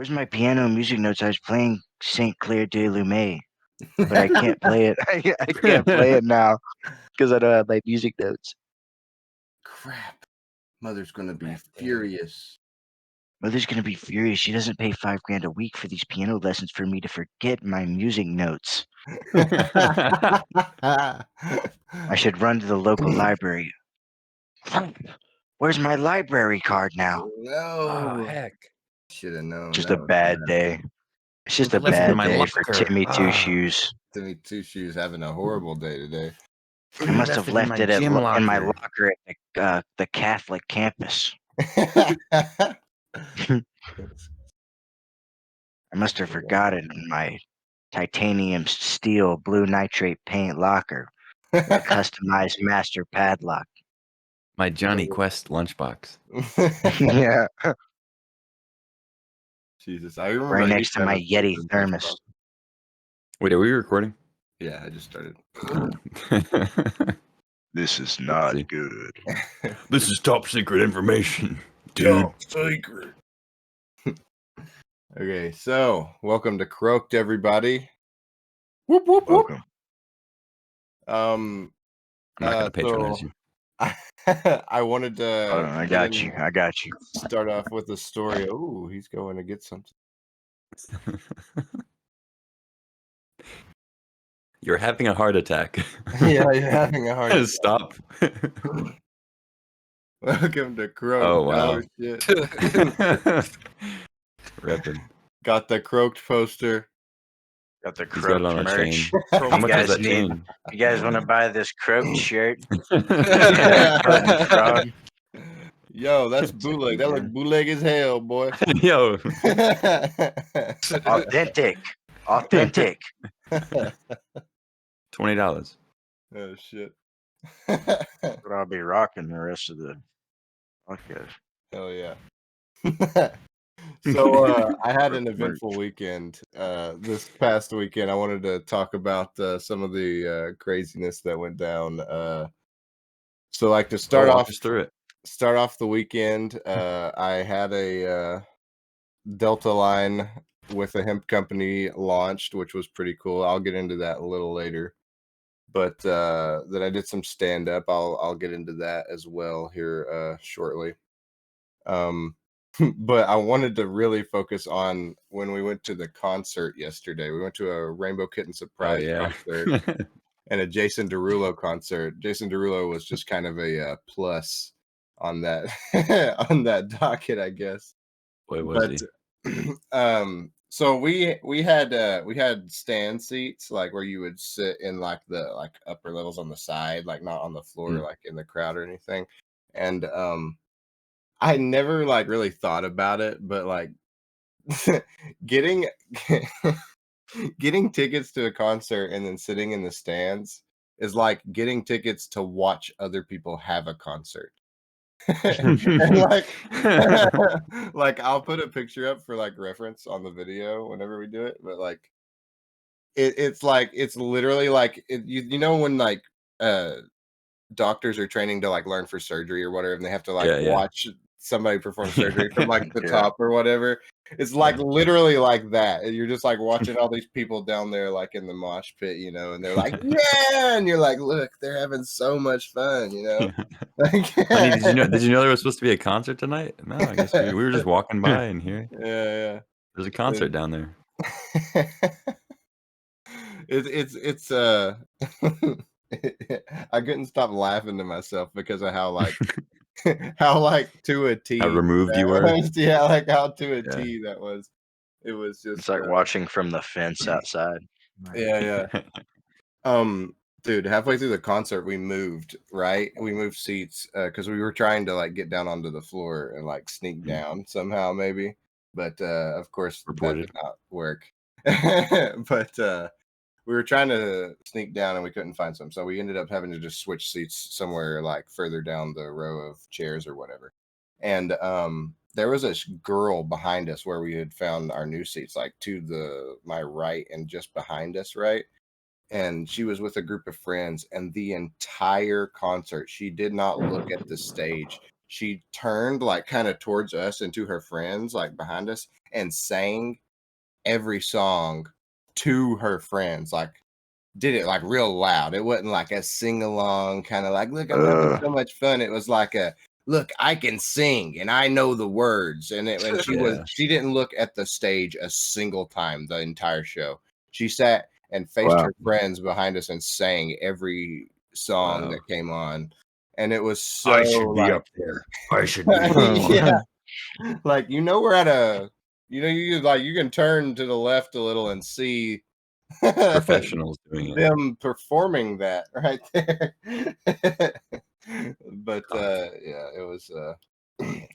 Where's my piano music notes? I was playing Saint Clair de Lumet, but I can't play it. I can't play it now because I don't have my music notes. Crap. Mother's gonna be furious. Mother's gonna be furious. She doesn't pay $5,000 a week for these piano lessons for me to forget my music notes. I should run to the local library. Where's my library card now? No. Oh, heck. Should have known. Just that a was bad day. It's just a Left it in bad my day for locker. Timmy Two Shoes. Timmy Two Shoes having a horrible day today. I must have left it gym in my locker. locker at the Catholic campus. I must have forgot it in my titanium steel blue nitrate paint locker, a customized master padlock. My Johnny Quest lunchbox. Yeah, Jesus, I remember right I next used to have my a Yeti stupid thermos. lunchbox. Wait, are we recording? Yeah, I just started. This is not See. good. This is top secret information, dude. Top secret. Okay, so welcome to Croaked, everybody. Whoop whoop whoop. Welcome. I'm not gonna patronize you. I wanted to. Hold on, I got you. I got you. Start off with a story. Oh, he's going to get something. You're having a heart attack. Yeah, you're having a heart attack. Stop. Welcome to Croaked. Oh, wow. Shit. Reppin'. Got the Croaked poster. Got the He's got it Croaked on a merch. chain. How much guys is that need- chain? You guys want to buy this Croaked shirt? Yo, that's bootleg. That look bootleg as hell, boy. Yo. Authentic. Authentic. $20. Oh shit. But I'll be rocking the rest of the podcast. Hell yeah. So I had an eventful weekend. This past weekend, I wanted to talk about some of the craziness that went down. So, like to start Walk off us through it. Start off the weekend. I had a Delta line with a hemp company launched, which was pretty cool. I'll get into that a little later. But then I did some stand up. I'll get into that as well here shortly. But I wanted to really focus on when we went to the concert yesterday. We went to a Rainbow Kitten surprise concert and a Jason Derulo concert. Jason Derulo was just kind of a plus on that on that docket, I guess. What was he? So we had stand seats, like where you would sit in like the upper levels on the side, like not on the floor, like in the crowd or anything. And I never like really thought about it, but like getting tickets to a concert and then sitting in the stands is like getting tickets to watch other people have a concert. And like I'll put a picture up for like reference on the video whenever we do it, but like it's literally like you know when like doctors are training to like learn for surgery or whatever, and they have to like watch somebody perform surgery from like the top or whatever. It's like literally like that. You're just like watching all these people down there like in the mosh pit, you know, and they're like, yeah, and you're like, look, they're having so much fun, you know. Honey, did you know there was supposed to be a concert tonight? No, I guess we were just walking by and here. Yeah. There's a concert down there. It's I couldn't stop laughing to myself because of how like to a T how removed you were. Yeah, like how to a T that was. It was just it's like watching from the fence outside. Yeah. Dude, halfway through the concert we moved seats because we were trying to like get down onto the floor and like sneak down somehow maybe, but of course that did not work. But we were trying to sneak down and we couldn't find some. So we ended up having to just switch seats somewhere like further down the row of chairs or whatever. And there was a girl behind us where we had found our new seats, like to my right and just behind us, right? And she was with a group of friends, and the entire concert, she did not look at the stage. she turned like kind of towards us and to her friends like behind us and sang every song to her friends, like did it like real loud. It wasn't like a sing-along kind of like, look, I'm having so much fun. It was like a look, I can sing and I know the words. And she didn't look at the stage a single time the entire show. She sat and faced Wow. her friends behind us and sang every song that came on. And it was so like, there. I should be. yeah. Like, we're at a you can turn to the left a little and see Professionals doing it. them performing that right there. But yeah, it was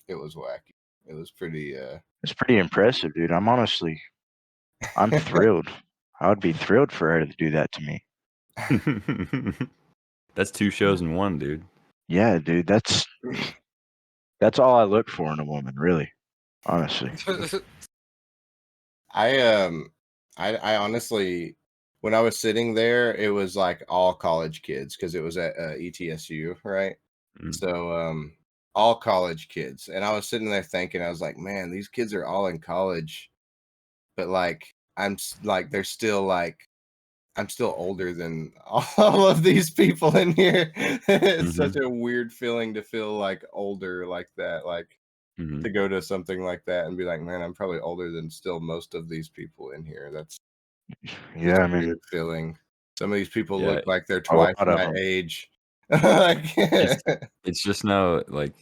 wacky. It was pretty It's pretty impressive, dude. I'm thrilled. I would be thrilled for her to do that to me. That's 2 shows in one, dude. Yeah, dude. That's all I look for in a woman, really. Honestly. I honestly, when I was sitting there, it was like all college kids because it was at ETSU, right? Mm. So all college kids, and I was sitting there thinking, I was like, man, these kids are all in college, but like they're still like I'm still older than all of these people in here. It's such a weird feeling to feel like older like that, like to go to something like that and be like, man, I'm probably older than still most of these people in here. That's Yeah, I mean, weird feeling. Some of these people Yeah, look like they're a lot twice of my them. age. Like, it's just now like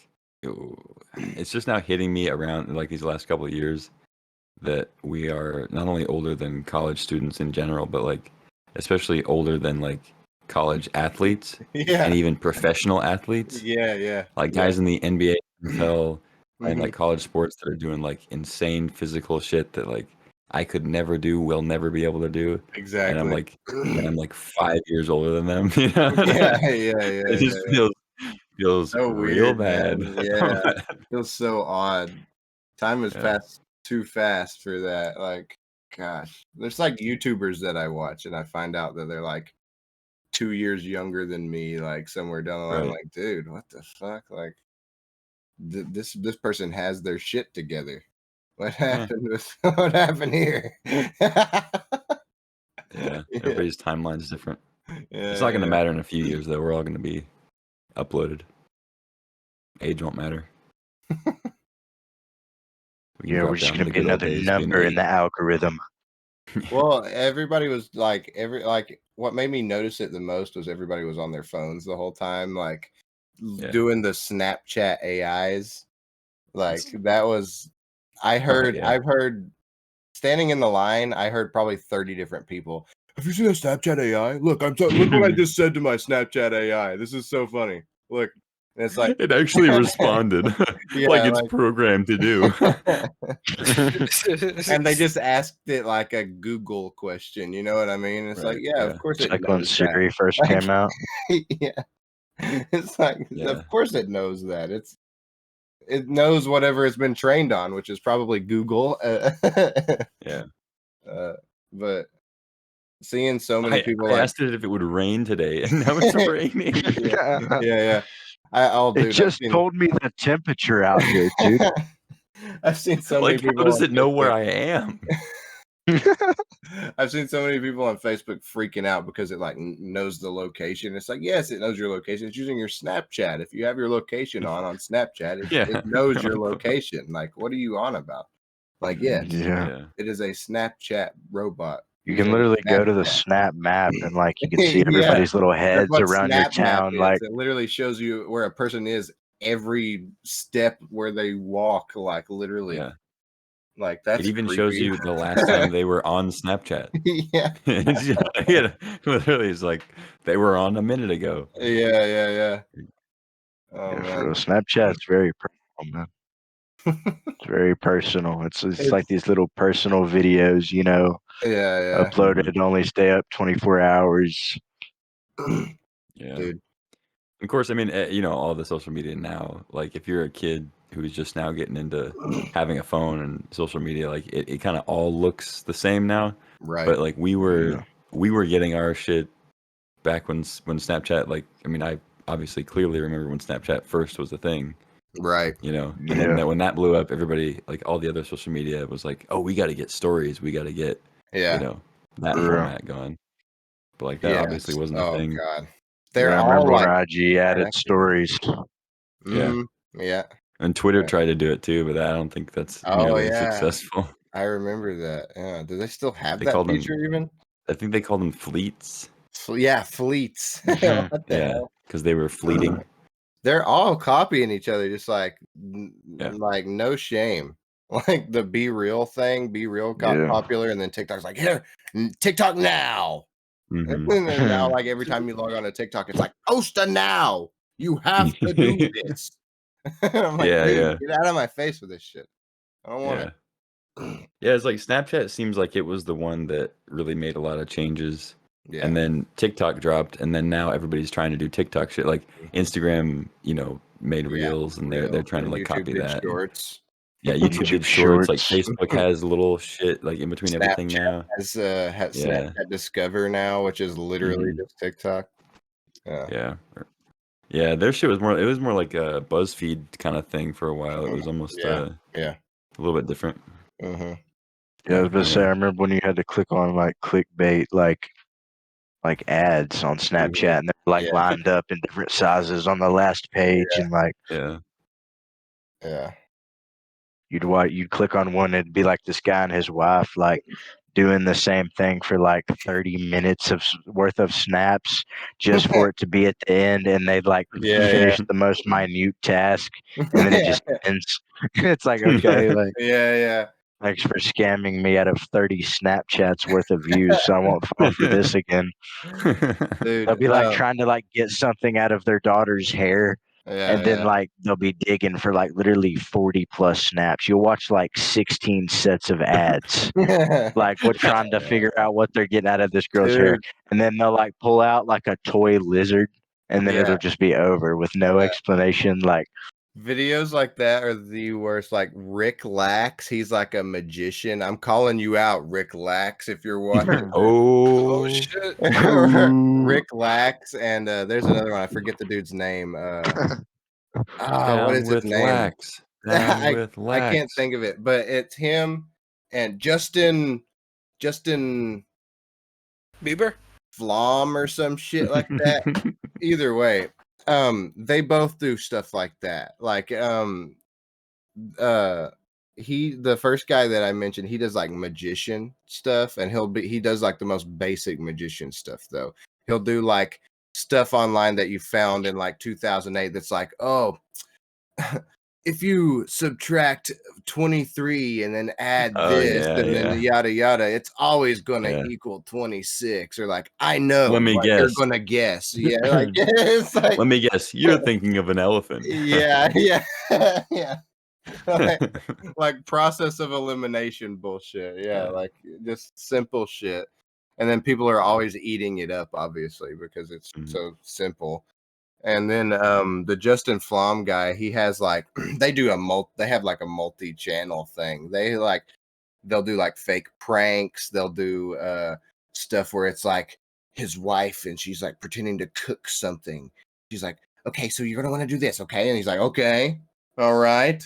it's just now hitting me around like these last couple of years that we are not only older than college students in general, but like especially older than like college athletes yeah, and even professional athletes. yeah. Like guys in the NBA, NFL, and Mhm. like college sports that are doing like insane physical shit that like I could never do, will never be able to do. And I'm Exactly. like 5 years older than them. You know? Yeah. It just feels So real weird, bad. man. Yeah. Feels so odd. Time has Yeah. passed too fast for that. Like, gosh, there's like YouTubers that I watch and I find out that they're like 2 years younger than me, like somewhere down the line. I'm Right. like, dude, what the fuck? Like, this person has their shit together. What happened with what happened here? Yeah. Everybody's timeline is different. It's Yeah, not going to matter in a few years, though. We're all going to be uploaded. Age won't matter. We can Yeah, drop we're just down gonna to the be good old another days, being number in 8. the algorithm. Well, everybody was like what made me notice it the most was everybody was on their phones the whole time, like Yeah. doing the Snapchat AIs. Like that was I've heard standing in the line, I heard probably 30 different people. Have you seen a Snapchat AI? Look, look what I just said to my Snapchat AI. This is so funny. Look. And it's like It actually responded yeah, like it's programmed to do. and they just asked it like a Google question, you know what I mean? It's like, Right, yeah, of yeah. course It's it like when knows that. Siri first Like, came out. yeah. It's like, Yeah. of course it knows that. It knows whatever it's been trained on, which is probably Google. Yeah. But seeing so many people I like asked it if it would rain today, and now it's raining. yeah. I've It just seen told me the temperature out here, dude. I've seen so many Like, people how does on it know where Facebook. I am? I've seen so many people on Facebook freaking out because it like knows the location. It's like, yes, it knows your location. It's using your Snapchat. If you have your location on Snapchat, Yeah. it knows your location. Like, what are you on about? Like, yes, Yeah. it is a Snapchat robot. You can using literally go to the Snapchat. Snap map and like you can see Yeah, everybody's little that's heads what around your Snap Map town. is. Like, It literally shows you where a person is every step where they walk. Like literally, Yeah. like that's It even creepy. shows you the last time they were on Snapchat. Yeah. Yeah, literally, it's like they were on a minute ago. Yeah. Oh yeah, for man. real. Snapchat's very personal, man. It's very personal. It's like these little personal videos, Yeah. uploaded, only stay up 24 hours. Yeah. Dude. Of course, I mean, all the social media now, like if you're a kid who's just now getting into having a phone and social media, like it kind of all looks the same now. Right. But like we were getting our shit back when Snapchat, like, I mean, I obviously clearly remember when Snapchat first was a thing. Right. you know. And Yeah. then when that blew up, everybody, like all the other social media, was like, "Oh, we got to get stories. We got to get, you Yeah. know, that For real. format going." But like that obviously Yes. wasn't a Oh thing. God. Yeah, They're I all remember when like IG added connected. stories. Yeah. Mm-hmm. Yeah. And Twitter Yeah. tried to do it too, but I don't think that's Oh nearly as yeah. successful. I remember that. Yeah. Do they still have They that called them, feature even? I think they called them fleets. Yeah, fleets. Mhm. What the Yeah, hell? because they were fleeting. They're all copying each other, just like Yeah. like no shame. Like the Be Real thing, Be Real got Yeah. popular, and then TikTok's like, here, TikTok now. Hmm. And then now, like every time you log on to TikTok, it's like, post a now. You have to do this. I'm like, Yeah, dude, yeah, get out of my face with this shit. I don't want yeah. it. Yeah, it's like Snapchat seems like it was the one that really made a lot of changes. Yeah. And then TikTok dropped, and then now everybody's trying to do TikTok shit. Like Instagram, made Yeah, reels, and they're trying to and like YouTube copy did that. shorts. Yeah, YouTube did YouTube shorts. Like Shorts. Facebook has little shit like in between everything Snapchat now. has Yeah. Snapchat Discover now, which is literally Hmm. just TikTok. Yeah. Yeah. Yeah, their shit was more. It was more like a BuzzFeed kind of thing for a while. It was almost Yeah. a Yeah. little bit different. Mm-hmm. Yeah, I was about to say, I Yeah. remember when you had to click on like clickbait, like ads on Snapchat, and they're like Yeah. lined up in different sizes on the last page, and like Yeah. Yeah. you'd click on one, it'd be like this guy and his wife like doing the same thing for like 30 minutes worth of snaps just for it to be at the end, and they'd like Yeah. finish the most minute task, and then it just ends. It's like, okay, like Yeah. thanks for scamming me out of 30 Snapchats worth of views, so I won't fall for this again. They'll Dude. be like trying to like get something out of their daughter's hair, and then Yeah. like they'll be digging for like literally 40 plus snaps. You'll watch like 16 sets of ads, Yeah. like we're trying to figure out what they're getting out of this girl's hair, Dude. and then they'll like pull out like a toy lizard, and then Yeah. it'll just be over with no explanation. Like, Videos like that are the worst. Like Rick Lax, he's like a magician. I'm calling you out, Rick Lax, if you're watching. Oh Oh, shit. ooh, Rick Lax, and there's another one. I forget the dude's name. What down is his with name? lax. Down with I can't lax. think of it, but it's him and Justin Bieber? Flom or some shit like that. Either way, they both do stuff like that. Like the first guy that I mentioned, he does like magician stuff, and he does like the most basic magician stuff though. He'll do like stuff online that you found in like 2008 that's like, oh, if you subtract 23 and then add Oh this yeah, and then yeah, yada yada, it's always gonna yeah. equal 26. Or like, I know Let me what you're guess. gonna guess. Yeah, like it's like, Let me guess. You're thinking of an elephant. yeah, yeah. Like process of elimination bullshit. Yeah, Yeah. like just simple shit. And then people are always eating it up, obviously, because it's Mhm. so simple. And then the Justin Flom guy, he has like they have like a multi-channel thing. They'll do like fake pranks, they'll do stuff where it's like his wife and she's like pretending to cook something. She's like, okay, so you're gonna want to do this, okay? And he's like, okay, all right.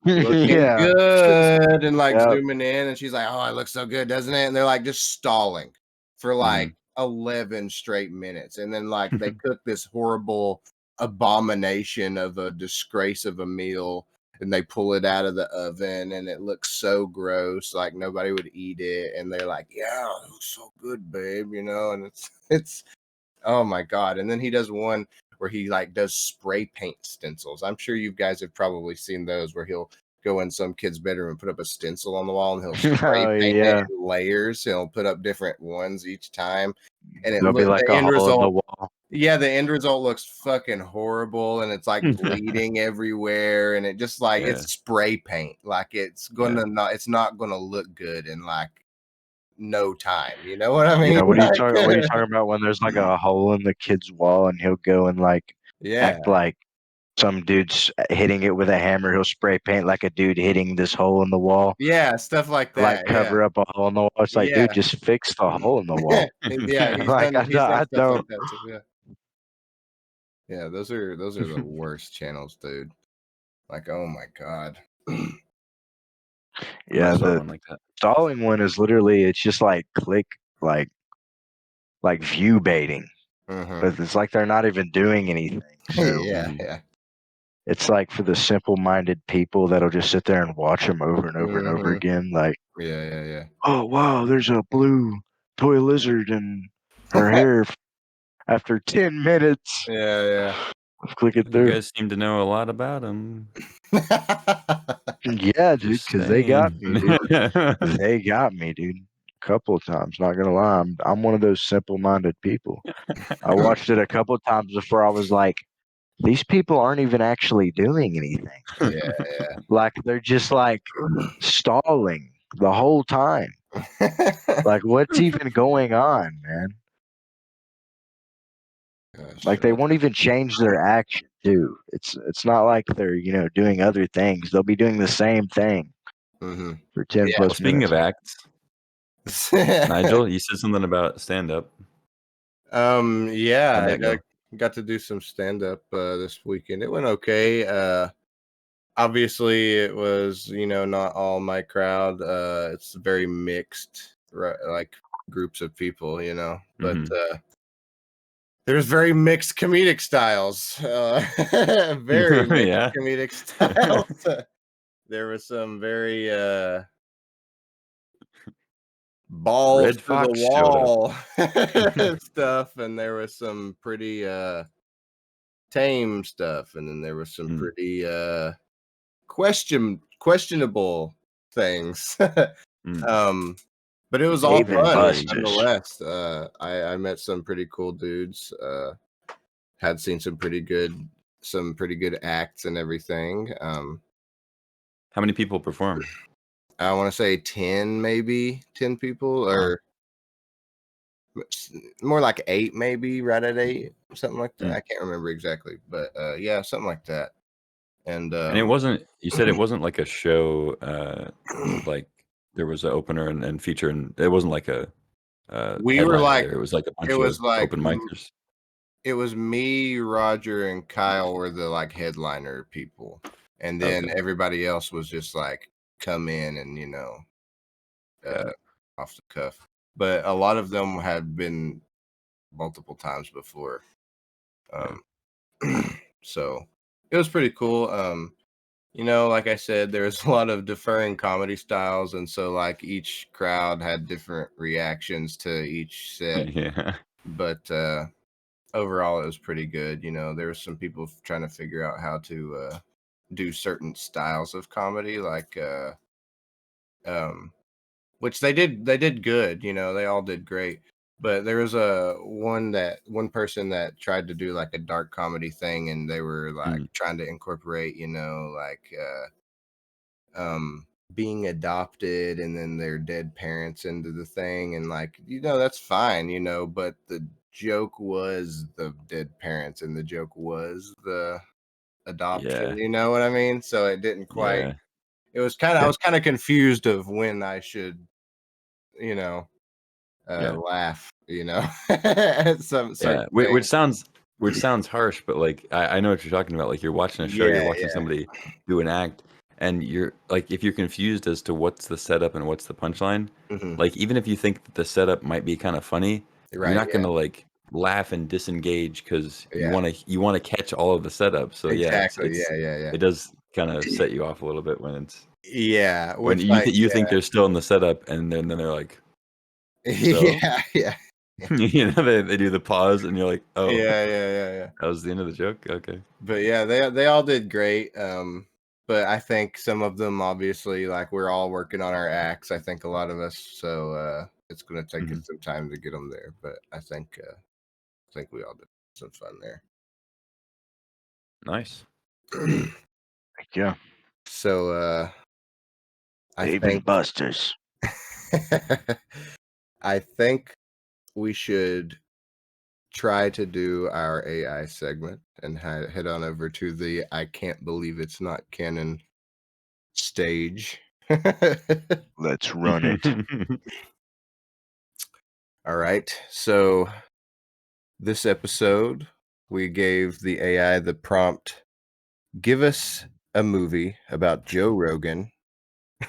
Looking yeah, good, and like yeah. zooming in, and she's like, "Oh, it looks so good, doesn't it?" And they're like just stalling for like 11 straight minutes, and then like they cook this horrible abomination of a disgrace of a meal, and they pull it out of the oven, and it looks so gross, like nobody would eat it, and they're like, "Yeah, it looks so good, babe," and it's oh my god. And then he does one where he like does spray paint stencils. I'm sure you guys have probably seen those where he'll go in some kid's bedroom and put up a stencil on the wall, and he'll spray Oh paint it yeah, in layers. He'll put up different ones each time. And there'll be like the a end hole in the result, wall. yeah, the end result looks fucking horrible, and it's like bleeding everywhere, and it just like Yeah. it's spray paint. Like it's not gonna look good in like no time. You know what I mean? What are you Like, talking? What are you talking about when there's like a hole in the kid's wall, and he'll go and like yeah. act like some dude's hitting it with a hammer. He'll spray paint like a dude hitting this hole in the wall, Yeah, stuff like like that. Yeah. cover up a hole in the wall. It's like, dude, Yeah. just fix the hole in the wall. Yeah, Like, he's done I stuff like don't. that too. Yeah. Yeah, those are the worst channels, dude. Like, oh my god. I might Yeah, start the one like that. stalling one is literally it's just like click like view baiting, Mhm. but it's like they're not even doing anything. So Yeah, Mhm. yeah. it's like for the simple-minded people that'll just sit there and watch them over and over and over Mhm. again. Like, Yeah, yeah, oh wow, there's a blue toy lizard and her yeah. hair after 10 minutes Yeah, of clicking You through. guys seem to know a lot about them. yeah. Yeah, dude, Just because they got saying. me, dude. They got me, dude. A couple of times. Not gonna lie, I'm one of those simple-minded people. I watched it a couple of times before I was like, these people aren't even actually doing anything. Yeah, Like they're just like stalling the whole time. yeah. Like what's even going on, man? Gosh. Like they won't even change their action too. It's not like they're, doing other things. They'll be doing the same thing Mm-hmm. for 10 Yeah. Well, plus speaking minutes. of acts, Nigel, you said something about stand up. Yeah, How'd that I go? got to do some stand up this weekend. It went okay. Obviously it was, not all my crowd. It's very mixed, right, like groups of people, but Mhm. there's very mixed comedic styles. Very mixed Yeah. comedic styles. There was some very balls Red to the Fox showed up. wall stuff, and there was some pretty tame stuff, and then there was some Mm. pretty questionable things. Mm. um but it was all Dave and Depends fun where you Buster's. nonetheless. I met some pretty cool dudes, had seen some pretty good acts and everything. How many people perform? I want to say 10, maybe 10 people, Wow. or more like 8, maybe right at 8, something like that. Mm. I can't remember exactly, but yeah, something like that. And And it wasn't. You said it wasn't like a show. Like there was an opener and feature, and it wasn't like a we were headliner like, there. It was like a it bunch was of like open micers. it was me, Roger, and Kyle were the like headliner people, and then Okay, everybody else was just like come in and got uh, it. off the cuff. But a lot of them had been multiple times before, Yeah. so it was pretty cool. Like I said, there's a lot of differing comedy styles, and so like each crowd had different reactions to each set. Yeah. But overall, it was pretty good. There were some people trying to figure out how to do certain styles of comedy, like um, which they did. They did good. They all did great. But there was one person that tried to do like a dark comedy thing, and they were like Mm. trying to incorporate, like being adopted and then their dead parents into the thing, and like that's fine, but the joke was the dead parents and the joke was the adoption, Yeah. you know what I mean? So it didn't quite, Yeah. it was kind of, I Yeah. was kind of confused of when I should, you know Yeah. laugh, at some Yeah. certain Which things. sounds harsh, but like I know what you're talking about. Like you're watching a show, you're Yeah, watching somebody do an act, and you're like, if you're confused as to what's the setup and what's the punchline, hmm like even if you think that the setup might be kind of funny, you're right, not gonna like laugh and disengage because yeah, you want to catch all of the setup. So yeah, exactly, yeah, it does kind of set you off a little bit yeah, when which like, you think they're still in the setup, and then they're like, so yeah. they do the pause, and you're like, oh, Yeah. that was the end of the joke. Okay. But yeah, they all did great. But I think some of them obviously, like, we're all working on our acts. I think a lot of us, so it's going to take us Hmm. some time to get them there. But I think we all did some fun there. Nice. Yeah. So I Dave think and Buster's. I think we should try to do our AI segment and head on over to the I can't believe it's not canon stage. Let's run it. All right. So this episode, we gave the AI the prompt, give us a movie about Joe Rogan.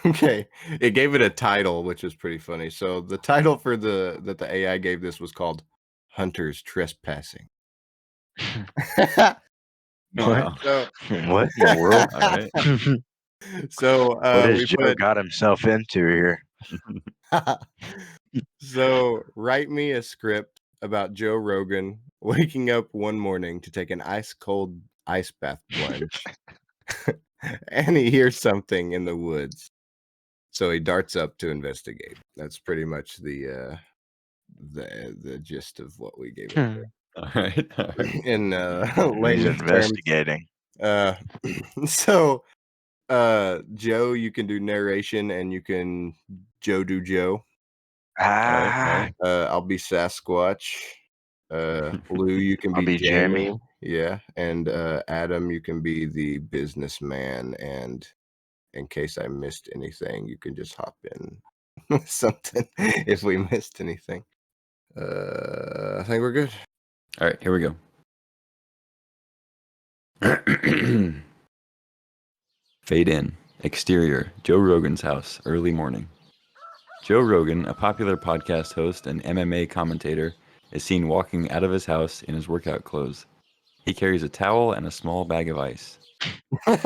Okay, it gave it a title, which is pretty funny. So the title for the AI gave this was called "Hunters Trespassing." What? So, What in the world? All right. so What has we Joe put. got himself into here? So write me a script about Joe Rogan waking up one morning to take an ice cold ice bath plunge, and he hears something in the woods. So he darts up to investigate. That's pretty much the gist of what we gave it All right. All right. in He's layman's terms. investigating. So Joe, you can do narration and you can Joe do Joe. Ah, I'll be Sasquatch. Lou, you can I'll be be Jamie. Jimmy. Yeah, and Adam, you can be the businessman. And in case I missed anything, you can just hop in with something if we missed anything. I think we're good. All right, here we go. Fade in. Exterior. Joe Rogan's house. Early morning. Joe Rogan, a popular podcast host and MMA commentator, is seen walking out of his house in his workout clothes. He carries a towel and a small bag of ice. Small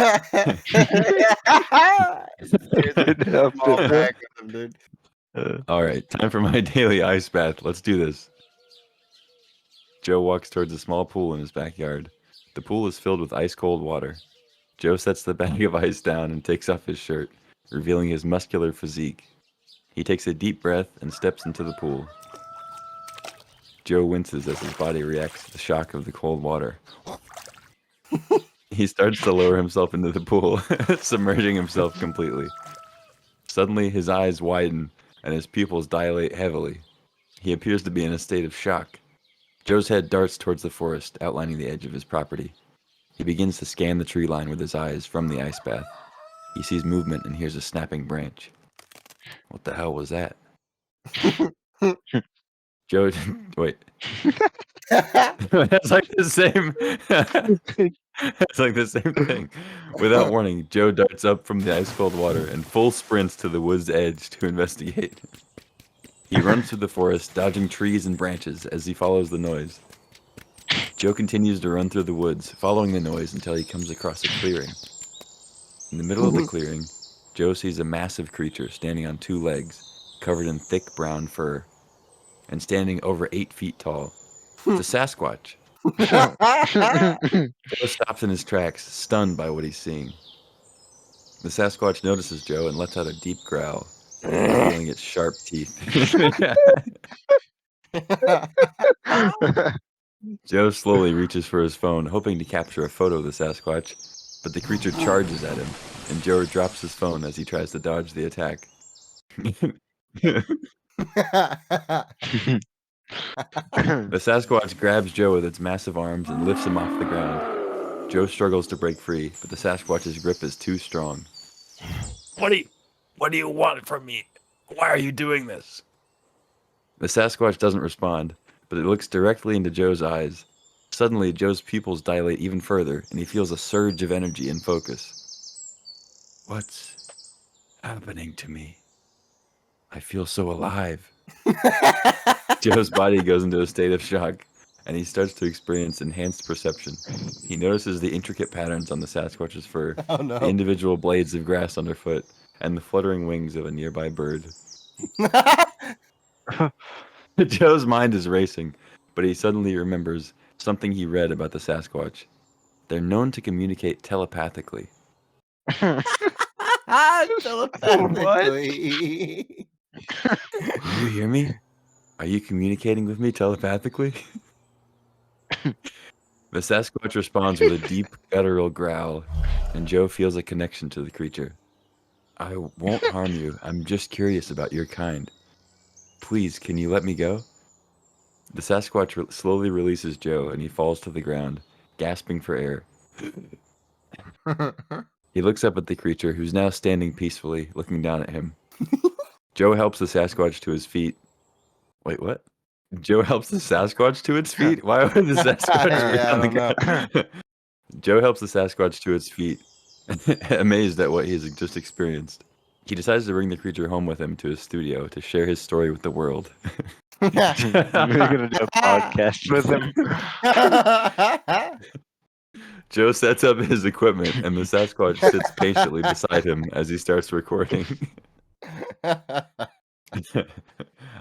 bag of them, dude. All right, time for my daily ice bath. Let's do this. Joe walks towards a small pool in his backyard. The pool is filled with ice-cold water. Joe sets the bag of ice down and takes off his shirt, revealing his muscular physique. He takes a deep breath and steps into the pool. Joe winces as his body reacts to the shock of the cold water. He starts to lower himself into the pool, submerging himself completely. Suddenly, his eyes widen and his pupils dilate heavily. He appears to be in a state of shock. Joe's head darts towards the forest, outlining the edge of his property. He begins to scan the tree line with his eyes from the ice bath. He sees movement and hears a snapping branch. What the hell was that? Joe, wait. That's like the same. It's like the same thing. Without warning, Joe darts up from the ice-cold water and full sprints to the wood's edge to investigate. He runs through the forest, dodging trees and branches as he follows the noise. Joe continues to run through the woods, following the noise until he comes across a clearing. In the middle of the clearing, Joe sees a massive creature standing on two legs, covered in thick brown fur, and standing over 8 feet tall. It's a Sasquatch. Joe stops in his tracks, stunned by what he's seeing. The Sasquatch notices Joe and lets out a deep growl, revealing its sharp teeth. Joe slowly reaches for his phone, hoping to capture a photo of the Sasquatch, but the creature charges at him, and Joe drops his phone as he tries to dodge the attack. The Sasquatch grabs Joe with its massive arms and lifts him off the ground. Joe struggles to break free, but the Sasquatch's grip is too strong. What do you want from me? Why are you doing this? The Sasquatch doesn't respond, but it looks directly into Joe's eyes. Suddenly, Joe's pupils dilate even further, and he feels a surge of energy and focus. What's happening to me? I feel so alive. Joe's body goes into a state of shock, and he starts to experience enhanced perception. He notices the intricate patterns on the Sasquatch's fur, the individual blades of grass underfoot, and the fluttering wings of a nearby bird. Joe's mind is racing, but he suddenly remembers something he read about the Sasquatch. They're known to communicate telepathically. Telepathically. Can you hear me? Are you communicating with me telepathically? The Sasquatch responds with a deep, guttural growl, and Joe feels a connection to the creature. I won't harm you. I'm just curious about your kind. Please, can you let me go? The Sasquatch slowly releases Joe, and he falls to the ground, gasping for air. He looks up at the creature, who's now standing peacefully, looking down at him. Joe helps the Sasquatch to his feet. Wait, what? Joe helps the Sasquatch to its feet? Why would the Sasquatch be on the ground? Joe helps the Sasquatch to its feet, Amazed at what he's just experienced, he decides to bring the creature home with him to his studio to share his story with the world. We're gonna do a podcast with him. Joe sets up his equipment, and the Sasquatch sits patiently beside him as he starts recording.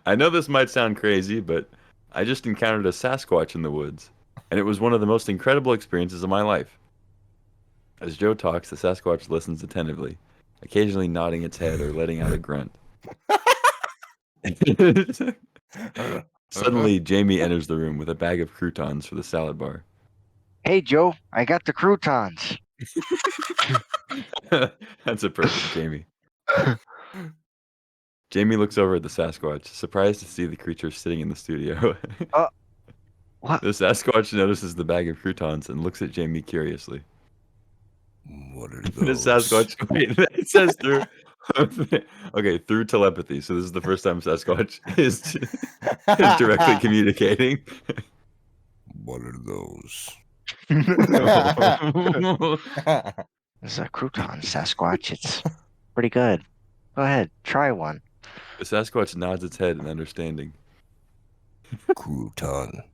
I know this might sound crazy, but I just encountered a Sasquatch in the woods, and it was one of the most incredible experiences of my life. As Joe talks, the Sasquatch listens attentively, occasionally nodding its head or letting out a grunt. Suddenly, Jamie enters the room with a bag of croutons for the salad bar. Hey, Joe, I got the croutons. That's a perfect Jamie. Jamie looks over at the Sasquatch, surprised to see the creature sitting in the studio. What? The Sasquatch notices the bag of croutons and looks at Jamie curiously. What are The those? Sasquatch, wait, it says through. Okay, through telepathy. So this is the first time Sasquatch is directly communicating. What are those? It's a crouton, Sasquatch. It's pretty good. Go ahead, try one. The Sasquatch nods its head in understanding. Crouton.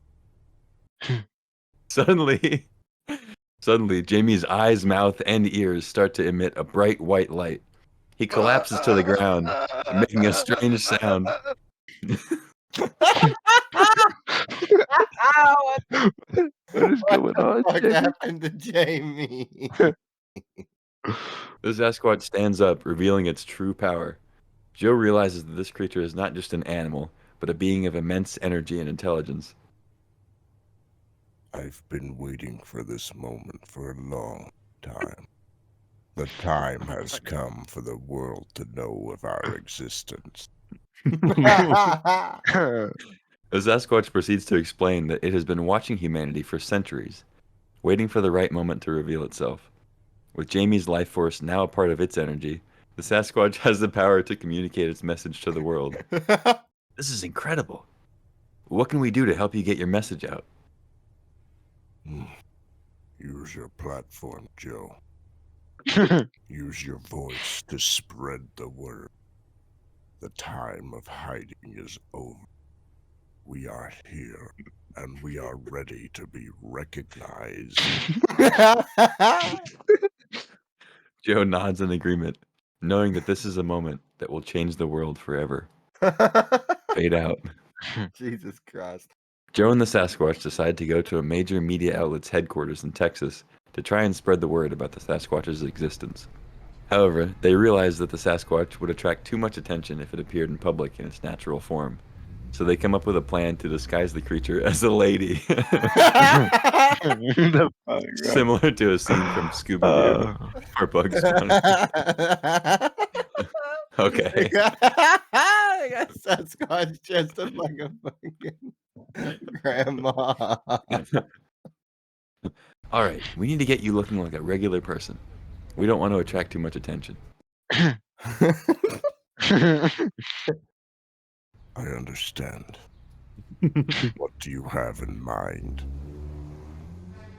Suddenly, Jamie's eyes, mouth, and ears start to emit a bright white light. He collapses to the ground, making a strange sound. What is going on, What Jamie? happened to Jamie? The Sasquatch stands up, revealing its true power. Joe realizes that this creature is not just an animal, but a being of immense energy and intelligence. I've been waiting for this moment for a long time. The time has come for the world to know of our existence. The Sasquatch proceeds to explain that it has been watching humanity for centuries, waiting for the right moment to reveal itself. With Jamie's life force now a part of its energy, the Sasquatch has the power to communicate its message to the world. This is incredible. What can we do to help you get your message out? Use your platform, Joe. Use your voice to spread the word. The time of hiding is over. We are here, and we are ready to be recognized. Joe nods in agreement, knowing that this is a moment that will change the world forever. Fade out. Jesus Christ. Joe and the Sasquatch decide to go to a major media outlet's headquarters in Texas to try and spread the word about the Sasquatch's existence. However, they realize that the Sasquatch would attract too much attention if it appeared in public in its natural form. So they come up with a plan to disguise the creature as a lady. Similar to a scene from Scooby-Doo or Bugs Bunny. Okay. They got Sasquatch dressed up like a fucking grandma. All right, we need to get you looking like a regular person. We don't want to attract too much attention. I understand. What do you have in mind?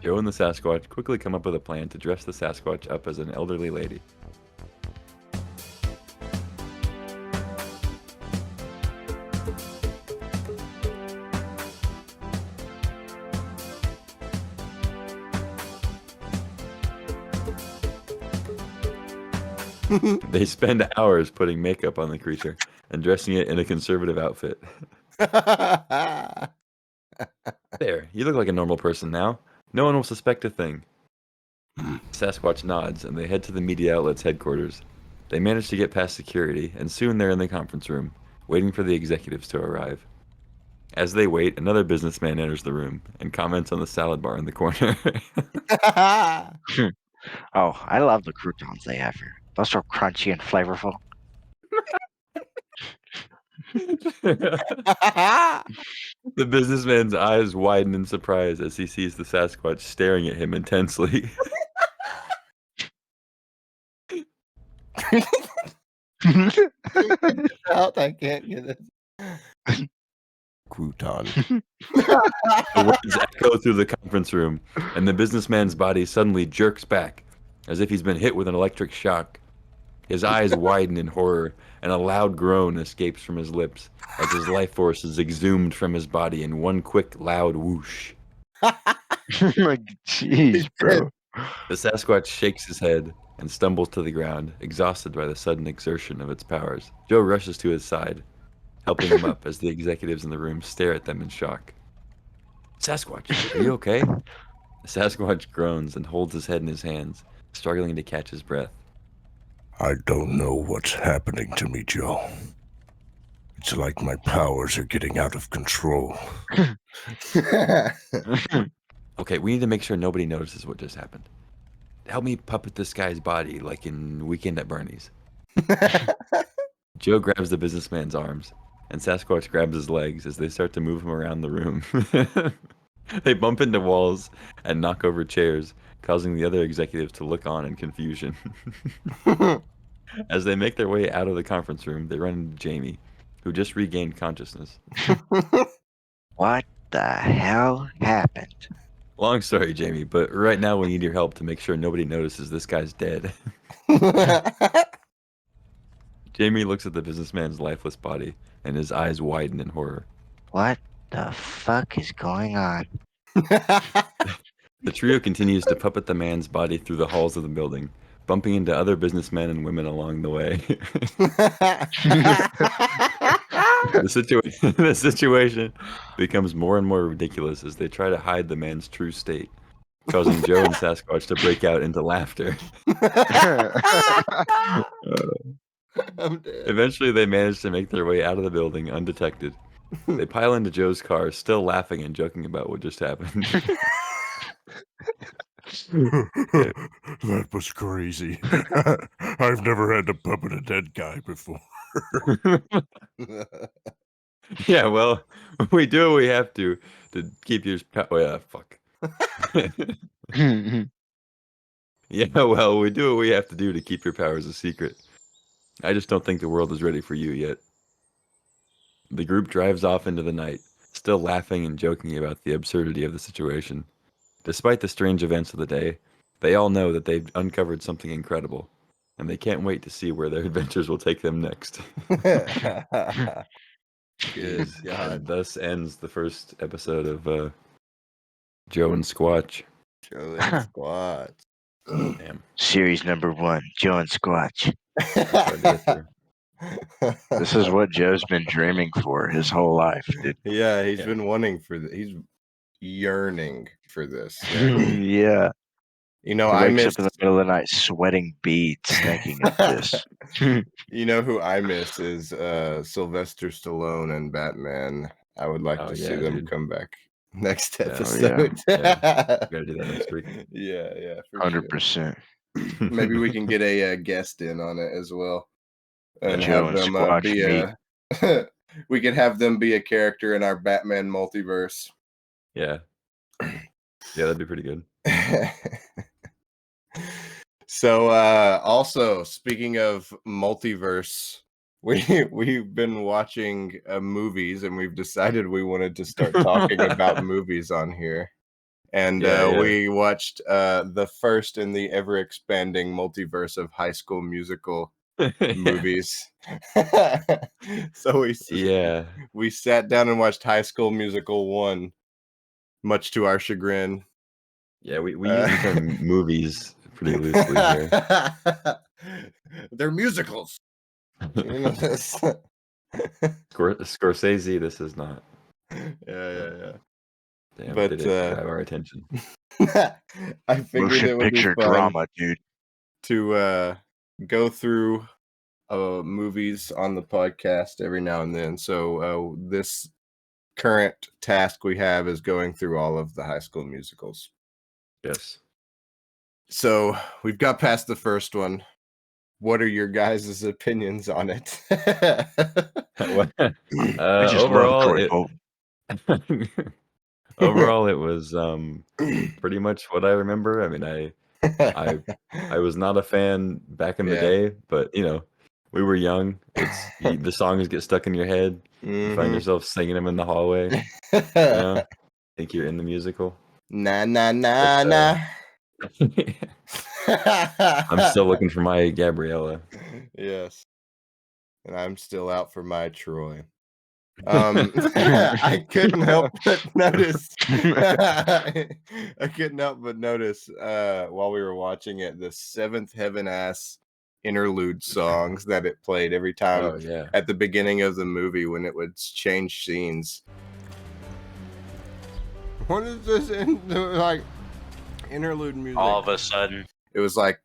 Joe and the Sasquatch quickly come up with a plan to dress the Sasquatch up as an elderly lady. They spend hours putting makeup on the creature and dressing it in a conservative outfit. There, you look like a normal person now. No one will suspect a thing. Sasquatch nods, and they head to the media outlet's headquarters. They manage to get past security, and soon they're in the conference room, waiting for the executives to arrive. As they wait, another businessman enters the room and comments on the salad bar in the corner. Oh, I love the croutons they have here. They're so crunchy and flavorful. The businessman's eyes widen in surprise as he sees the Sasquatch staring at him intensely. Out, I can't get it. Crouton. The words echo through the conference room, and the businessman's body suddenly jerks back as if he's been hit with an electric shock. His eyes widen in horror, and a loud groan escapes from his lips as his life force is exhumed from his body in one quick, loud whoosh. Like, jeez, bro. The Sasquatch shakes his head and stumbles to the ground, exhausted by the sudden exertion of its powers. Joe rushes to his side, helping him up as the executives in the room stare at them in shock. Sasquatch, are you okay? The Sasquatch groans and holds his head in his hands, struggling to catch his breath. I don't know what's happening to me, Joe. It's like my powers are getting out of control. Okay, we need to make sure nobody notices what just happened. Help me puppet this guy's body like in Weekend at Bernie's. Joe grabs the businessman's arms, and Sasquatch grabs his legs as they start to move him around the room. They bump into walls and knock over chairs, causing the other executives to look on in confusion. As they make their way out of the conference room, they run into Jamie, who just regained consciousness. What the hell happened? Long story, Jamie, but right now we need your help to make sure nobody notices this guy's dead. Jamie looks at the businessman's lifeless body, and his eyes widen in horror. What the fuck is going on? The trio continues to puppet the man's body through the halls of the building, bumping into other businessmen and women along the way. The situation becomes more and more ridiculous as they try to hide the man's true state, causing Joe and Sasquatch to break out into laughter. I'm dead. Eventually, they manage to make their way out of the building undetected. They pile into Joe's car, still laughing and joking about what just happened. That was crazy. I've never had to puppet a dead guy before. Yeah, well, we do what we have to keep your... Oh, yeah, fuck. Yeah, well, we do what we have to do to keep your powers a secret. I just don't think the world is ready for you yet. The group drives off into the night, still laughing and joking about the absurdity of the situation. Despite the strange events of the day, they all know that they've uncovered something incredible, and they can't wait to see where their adventures will take them next. Good And God. thus ends the first episode of Joe and Squatch. Joe and Squat. Damn. Series number 1, Joe and Squatch. Hard to get through. This is what Joe's been dreaming for his whole life, dude. Yeah, he's Yeah. been wanting for he's yearning for this. Yeah. Yeah. You know, He I wakes miss up in the middle of the night sweating beads thinking of this. You know who I miss is Sylvester Stallone and Batman. I would like Oh, to see yeah, them dude. come back next Yeah. episode. Yeah. We gotta do that next week. Yeah, for 100%. sure. Maybe we can get a guest in on it as well, and Joe have and them Squatch be meet. a. We could have them be a character in our Batman multiverse. Yeah. Yeah, that'd be pretty good. So also speaking of multiverse, we've been watching movies, and we've decided we wanted to start talking about movies on here. And Yeah. we watched the first in the ever expanding multiverse of High School Musical movies. So Yeah. we sat down and watched High School Musical 1, much to our chagrin. Yeah, we use the term movies pretty loosely here. They're musicals. You know this. Scorsese, this is not. Yeah. Damn, But, did it grab our attention? I figured Motion it would be picture fun drama, dude. to go through movies on the podcast every now and then. So this current task we have is going through all of the High School Musicals. Yes. So we've got past the first one. What are your guys' opinions on it? Well, I just overall, love Troy Bolton. overall, it was pretty much what I remember. I mean, I was not a fan back in the Yeah. day, but you know, we were young. The songs get stuck in your head. You find yourself singing them in the hallway. You know, think you're in the musical. Na na na But, na. I'm still looking for my Gabriella. Yes. And I'm still out for my Troy. I couldn't help but notice. I couldn't help but notice while we were watching it, the Seventh Heaven ass interlude songs that it played every time Oh yeah. at the beginning of the movie when it would change scenes. What is this like interlude music? All of a sudden. It was like,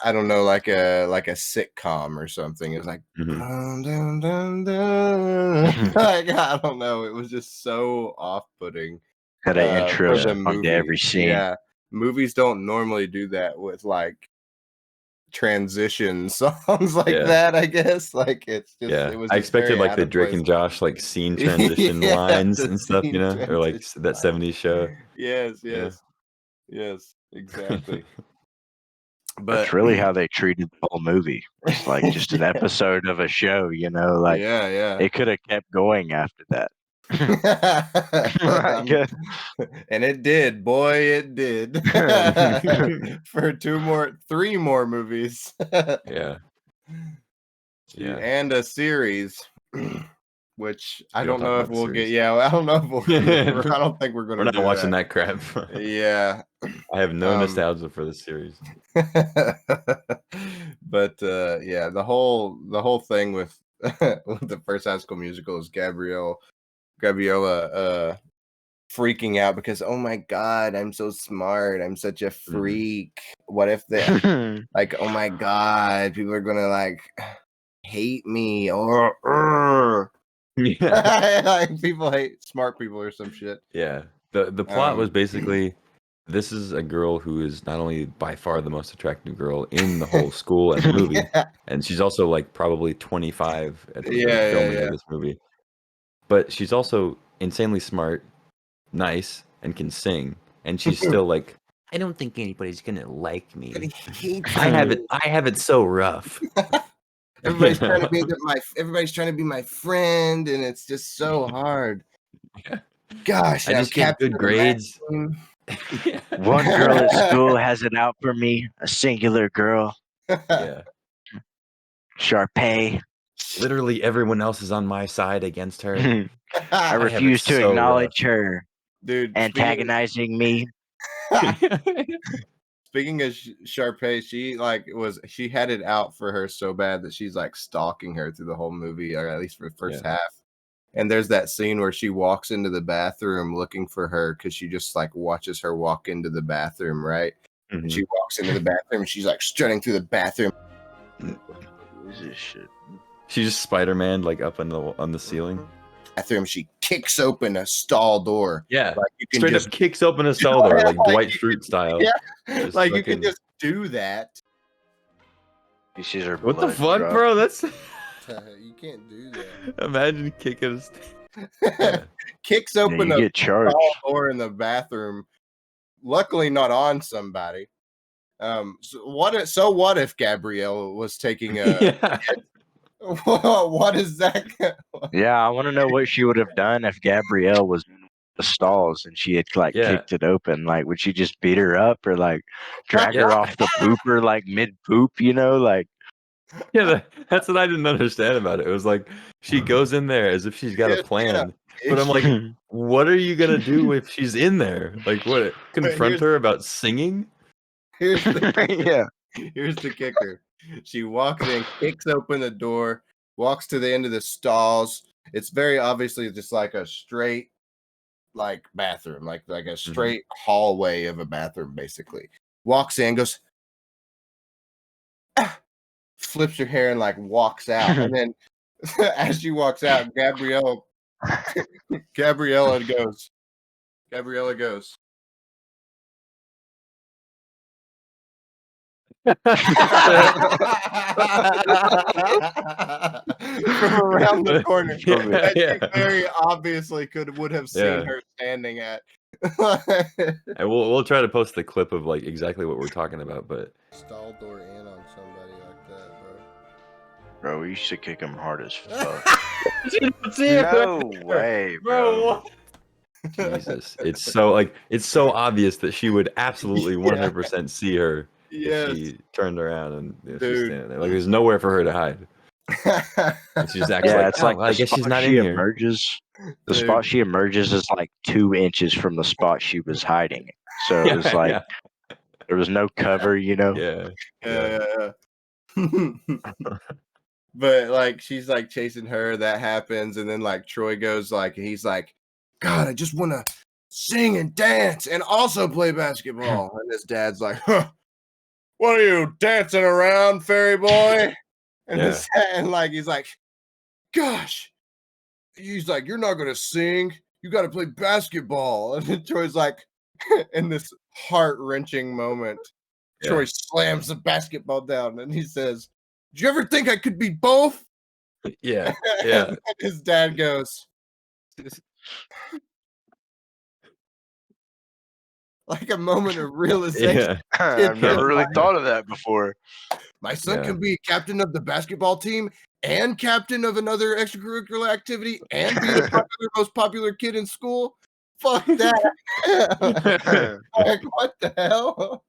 I don't know, like a sitcom or something. It was like, Mhm. dun, dun, dun, dun. Like, I don't know. It was just so off-putting. Got an intro for the song to movie. every scene. Yeah, movies don't normally do that with like transition songs like Yeah. that. I guess like it's just. Yeah, It was I just expected very like out the of Drake place. and Josh like scene transition Yeah, lines the and stuff, you scene know, or like transition that '70s show. Yes, Yeah. yes, exactly. That's But really how they treated the whole movie. It's like just an episode of a show, you know, like yeah. it could have kept going after that. I guess. And it did, boy, it did. For 3 more movies. Yeah. Yeah. And a series, which I We don't don't know talk if about the we'll get. series. Yeah, I don't know if we'll. I don't think we're We're gonna not do watching that crap. Yeah. I have no Um, nostalgia for this series. But yeah, the whole thing with with the first High School Musical is Gabriella freaking out because, oh my god, I'm so smart, I'm such a freak. What if they like, oh my god, people are gonna like hate me or Yeah. like people hate smart people or some shit. Yeah. The plot was Um, basically, this is a girl who is not only by far the most attractive girl in the whole school and movie, and she's also like probably 25 at the filming of this movie. But she's also insanely smart, nice, and can sing. And she's still like, I don't think anybody's gonna like me. But he hates I have me. it so rough. Everybody's You trying to know? be everybody's trying to be my friend, and it's just so hard. Yeah. Gosh, I I'm just get captain good of the match grades. team. One girl at school has it out for me, a singular girl, Yeah. Sharpay. Literally everyone else is on my side against her. I have it refuse to so acknowledge her Dude, antagonizing me. speaking of Sharpay, she had it out for her so bad that she's like stalking her through the whole movie, or at least for the first half. And there's that scene where she walks into the bathroom looking for her because she just like watches her walk into the bathroom, right? Mhm. And she walks into the bathroom and she's like strutting through the bathroom. Who's this shit? She's just Spider-Man like up on the ceiling. Bathroom, she kicks open a stall door. Yeah. Like you can Straight just up kicks open a cell door like Dwight Schrute style. Yeah. Just Like you fucking- can just do that. He sees her What the blood fuck, drop. bro? That's You can't do that. imagine kicking a Kicks Yeah, open you a get charged. stall door in the bathroom. Luckily, not on somebody. So what if Gabrielle was taking a? Yeah. What is that? Yeah, I want to know what she would have done if Gabrielle was in the stalls and she had like Yeah. kicked it open. Like, would she just beat her up or like drag her off the pooper like mid poop? You know, like Yeah, that's what I didn't understand about it. It was like she goes in there as if she's got a plan. But I'm like, what are you gonna do if she's in there? Like, what? Confront her about singing? Here's the yeah. Here's the kicker. She walks in, kicks open the door, walks to the end of the stalls. It's very obviously just like a straight like bathroom, like a straight hallway of a bathroom, basically. Walks in, goes, flips her hair and like walks out. And then as she walks out, Gabriella goes. From around the corner. That you very obviously would have seen her standing at. And we'll try to post the clip of like exactly what we're talking about, but Stall door in on somebody like that, bro. Bro, we used to kick him hard as fuck. No way, bro. Jesus, it's so obvious that she would absolutely 100% see her Yes, she turned around and she's dude. standing there. Like there's nowhere for her to hide. And she just acts Yeah, like, it's oh, like well, I the guess she's spot not she in here. emerges. The Dude. spot she emerges is like 2 inches from the spot she was hiding. So it was like there was no cover, you know. Yeah. Yeah. But like she's like chasing her, that happens, and then like Troy goes like he's like, God, I just want to sing and dance and also play basketball. And his dad's like, huh, what are you dancing around, fairy boy? And Yeah. his dad, and like he's like, gosh, he's like, you're not gonna sing, you got to play basketball. And then Troy's like, in this heart-wrenching moment, Yeah. Troy slams the basketball down and he says, did you ever think I could be both? Yeah. Yeah. And his dad goes, like a moment of realization. Yeah. I've never really thought of that before. My son Yeah. can be captain of the basketball team and captain of another extracurricular activity and be the most popular kid in school. Fuck that. Like, what the hell?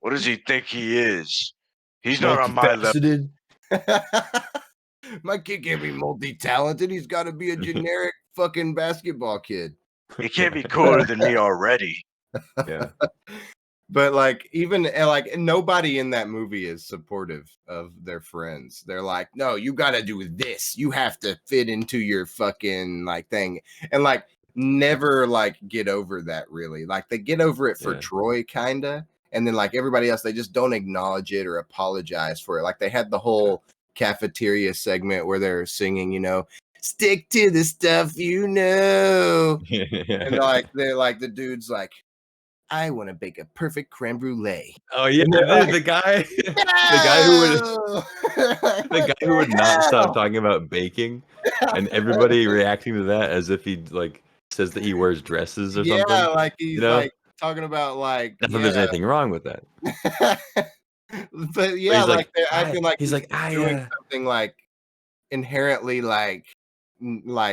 What does he think he is? He's not on my level. My kid can't be multi-talented. He's got to be a generic fucking basketball kid. He can't be cooler than me already. Yeah. But like even like nobody in that movie is supportive of their friends. They're like, no, you got to do this. You have to fit into your fucking like thing. And like never like get over that really. Like they get over it for Yeah. Troy kinda. And then like everybody else, they just don't acknowledge it or apologize for it. Like they had the whole cafeteria segment where they're singing, you know, stick to the stuff you know. And like they're like the dude's like, I want to bake a perfect creme brulee. Oh yeah, dude, like, the guy who would not stop talking about baking, and everybody reacting to that as if he like says that he wears dresses or something. Yeah, like he's you know? like talking about like Not that there's anything wrong with that. But yeah, he's like like, they're acting like he's like, doing something like inherently like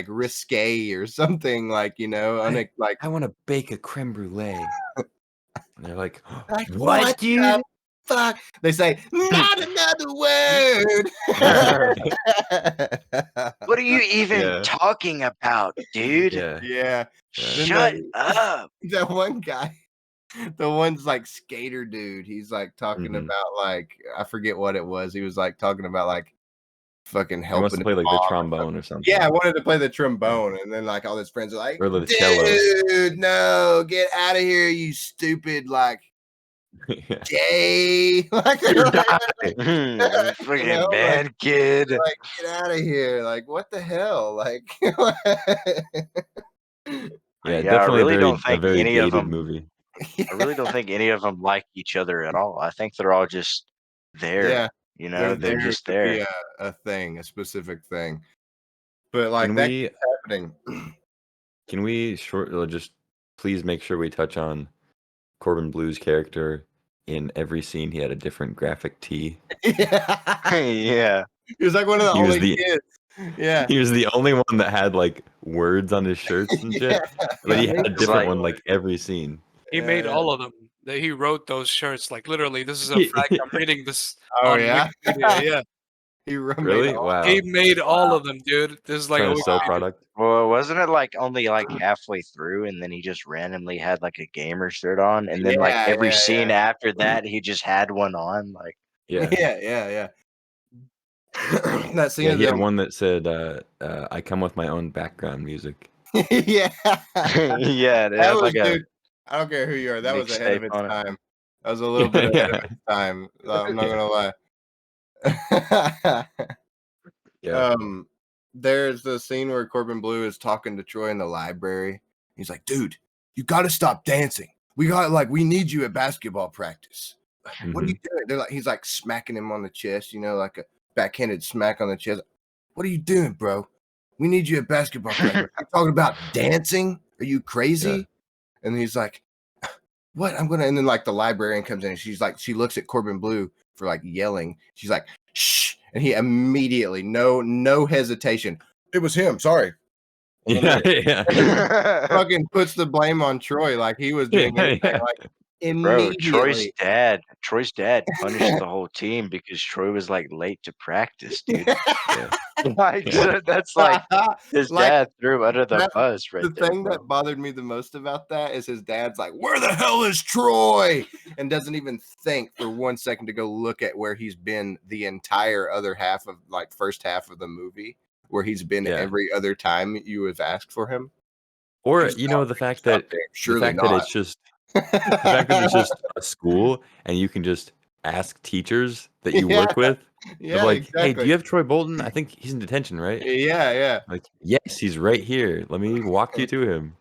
risque or something like, you know, like I want to bake a creme brulee. And they're like, like, what, dude? the fuck? They say, not another word. What are you even Yeah. talking about, dude? Yeah. Yeah. Shut up. That one guy, the one's like skater dude. He's like talking Mhm. about like, I forget what it was. He was like talking about like fucking He wants helping. to play like his the mom trombone or something. Yeah, I wanted to play the trombone, and then like all his friends are like, Or the cello. dude, no, get out of here, you stupid like Yeah. gay. Like, they're like, Fucking know, bad kid. like, get out of here. Like, what the hell? Like, Yeah, I definitely really don't a think very any of dated them. movie. I really don't think any of them like each other at all. I think they're all just there. Yeah, You know, they're just to there. be a thing, a specific thing. But like Can that we keeps happening. can we just please make sure we touch on Corbin Blue's character? In every scene, he had a different graphic tee. Yeah. He was like one of the He was only kids. Yeah. He was the only one that had like words on his shirts and shit. But he had a It's different like- one like every scene. He made Yeah. all of them. He wrote those shirts. Like literally, this is a fact. I'm reading this Oh on yeah. Wikipedia. Yeah, He made Really? all- Wow. he made all of them, dude. This is like Trying a to sell Wikipedia. product. Well, wasn't it like only like halfway through, and then he just randomly had like a gamer shirt on, and then like Yeah, every yeah, scene after that, he just had one on. Like, Yeah. Yeah. That scene Yeah, of he had them. one that said, I come with my own background music. Yeah. yeah, it That had was, like a dude. I don't care who you are. That was ahead of mixtape its on it. time. That was a little bit ahead of Yeah. its time. I'm not Yeah. gonna lie. Yeah. There's the scene where Corbin Blue is talking to Troy in the library. He's like, dude, you gotta stop dancing. We need you at basketball practice. What are you doing? He's like smacking him on the chest, you know, like a backhanded smack on the chest. What are you doing, bro? We need you at basketball practice. You're talking about dancing? Are you crazy? Yeah. And he's like, what? And then like the librarian comes in and she's like, she looks at Corbin Blue for like yelling. She's like, shh. And he immediately, no hesitation. It was him. Sorry. Yeah. Fucking puts the blame on Troy like he was doing anything. Like Bro, immediately. Troy's dad punished the whole team because Troy was like late to practice, dude. Yeah. Like Yeah. so that's like his Like, dad threw him under the that, bus right the there, thing bro. that bothered me the most about that is his dad's like, "Where the hell is Troy?" and doesn't even think for 1 second to go look at where he's been the entire other half of like first half of the movie, where he's been Yeah. every other time you have asked for him. Or Just the fact that surely that not. it's just the fact that it's just a school and you can just ask teachers that you work with of Yeah, like, hey, do exactly. you have Troy Bolton? I think he's in detention, right? Yeah. Like, yes, he's right here. Let me walk you to him.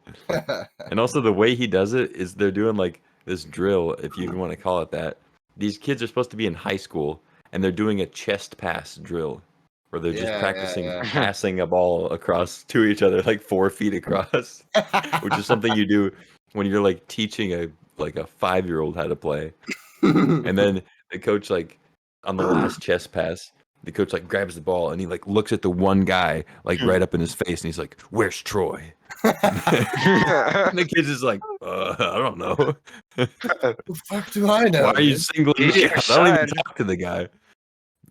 And also the way he does it is they're doing like this drill, if you even want to call it that. These kids are supposed to be in high school and they're doing a chest pass drill where they're just practicing Yeah. passing a ball across to each other like 4 feet across, which is something you do when you're like teaching a 5-year-old how to play. And then the coach like on the last chest pass, the coach like grabs the ball and he like looks at the one guy like right up in his face and he's like, "Where's Troy?" And the kid's just like, I don't know. The fuck do I know? Why are you dude? singling He's me your out? I don't even son. talk to the guy.